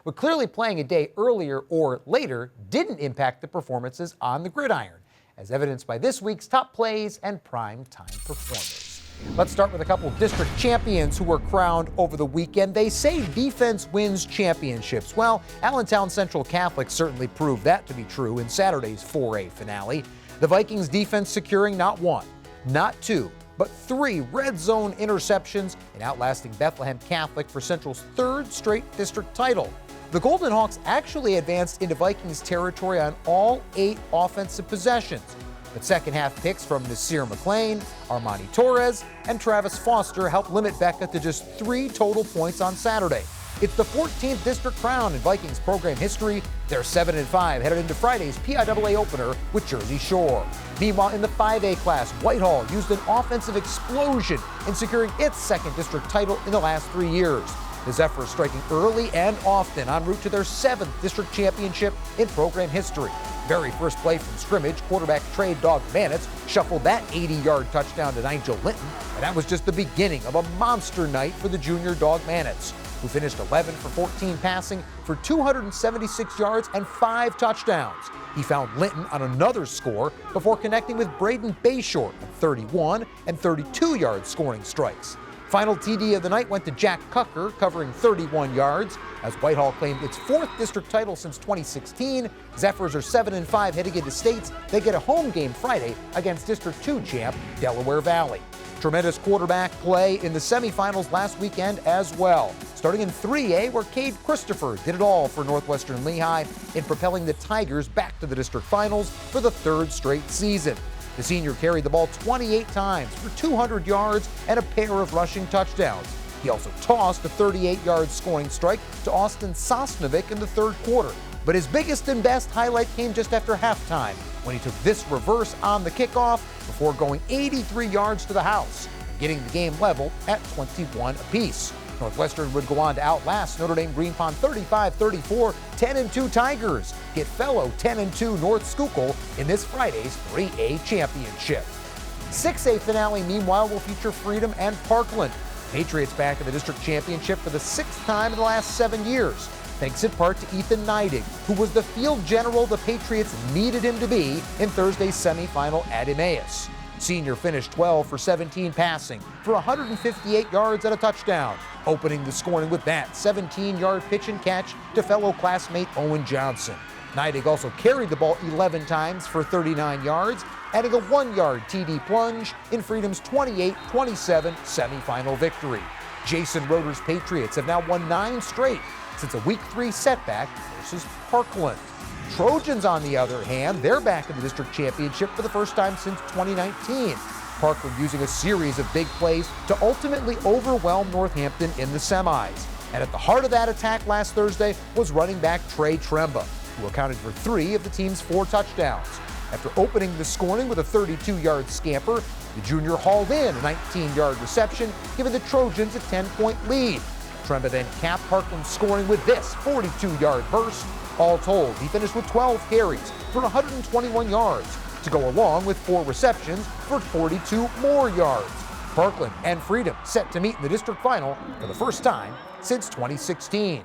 but clearly playing a day earlier or later didn't impact the performances on the gridiron, as evidenced by this week's top plays and prime time performers. Let's start with a couple district champions who were crowned over the weekend. They say defense wins championships. Well, Allentown Central Catholic certainly proved that to be true in Saturday's 4A finale. The Vikings defense securing not one, not two, but 3 red zone interceptions and outlasting Bethlehem Catholic for Central's 3rd straight district title. The Golden Hawks actually advanced into Vikings territory on all 8 offensive possessions, but second half picks from Nasir McLean, Armani Torres, and Travis Foster helped limit Becca to just 3 total points on Saturday. It's the 14th district crown in Vikings program history. They're 7-5 headed into Friday's PIAA opener with Jersey Shore. Meanwhile, in the 5A class, Whitehall used an offensive explosion in securing its 2nd district title in the last 3 years. The Zephyrs striking early and often en route to their 7th district championship in program history. Very first play from scrimmage, quarterback Trey Dog Mannitz shuffled that 80-yard touchdown to Nigel Linton, and that was just the beginning of a monster night for the junior Dog Mannitz, who finished 11 for 14 passing for 276 yards and 5 touchdowns. He found Linton on another score before connecting with Braden Bayshort on 31 and 32-yard scoring strikes. Final TD of the night went to Jack Cucker, covering 31 yards. As Whitehall claimed its 4th district title since 2016, Zephyrs are 7-5 heading into states. They get a home game Friday against District 2 champ Delaware Valley. Tremendous quarterback play in the semifinals last weekend as well. Starting in 3A, where Cade Christopher did it all for Northwestern Lehigh in propelling the Tigers back to the district finals for the 3rd straight season. The senior carried the ball 28 times for 200 yards and a pair of rushing touchdowns. He also tossed a 38-yard scoring strike to Austin Sosnovic in the 3rd quarter. But his biggest and best highlight came just after halftime, when he took this reverse on the kickoff before going 83 yards to the house, getting the game level at 21 apiece. Northwestern would go on to outlast Notre Dame Green Pond 35-34, 10-2 Tigers get fellow 10-2 North Schuylkill in this Friday's 3A championship. 6A finale, meanwhile, will feature Freedom and Parkland. Patriots back in the district championship for the 6th time in the last 7 years, thanks in part to Ethan Neidig, who was the field general the Patriots needed him to be in Thursday's semifinal at Emmaus. Senior finished 12 for 17 passing for 158 yards and a touchdown, opening the scoring with that 17-yard pitch and catch to fellow classmate Owen Johnson. Neidig also carried the ball 11 times for 39 yards, adding a 1-yard TD plunge in Freedom's 28-27 semifinal victory. Jason Roeder's Patriots have now won 9 straight since a Week 3 setback versus Parkland. Trojans, on the other hand, they're back in the district championship for the first time since 2019. Parkland using a series of big plays to ultimately overwhelm Northampton in the semis. And at the heart of that attack last Thursday was running back Trey Tremba, who accounted for 3 of the team's 4 touchdowns. After opening the scoring with a 32-yard scamper, the junior hauled in a 19-yard reception, giving the Trojans a 10-point lead. Tremba then capped Parkland's scoring with this 42-yard burst. All told, he finished with 12 carries for 121 yards, to go along with 4 receptions for 42 more yards. Parkland and Freedom set to meet in the district final for the first time since 2016.